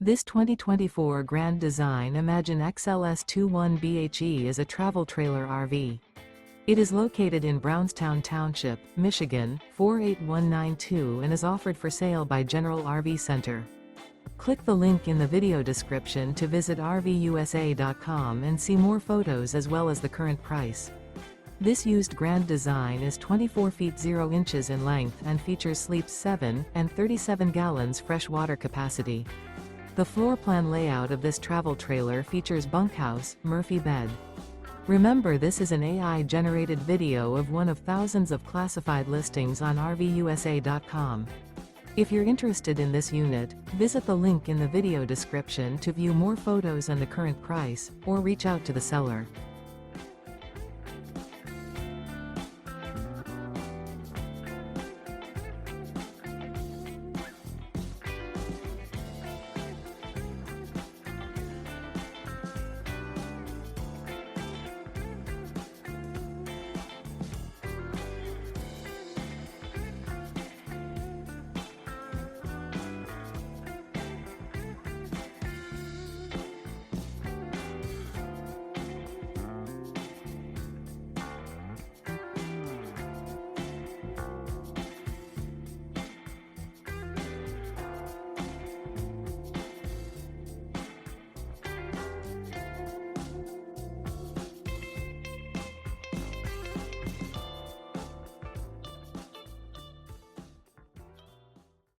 This 2024 Grand Design Imagine XLS 21BHE is a travel trailer RV. It is located in Brownstown Township, Michigan, 48192 and is offered for sale by General RV Center. Click the link in the video description to visit RVUSA.com and see more photos as well as the current price. This used Grand Design is 24 feet 0 inches in length and features sleeps 7 and 37 gallons fresh water capacity. The floor plan layout of this travel trailer features bunkhouse, Murphy bed. Remember, this is an AI-generated video of one of thousands of classified listings on RVUSA.com. If you're interested in this unit, visit the link in the video description to view more photos and the current price, or reach out to the seller.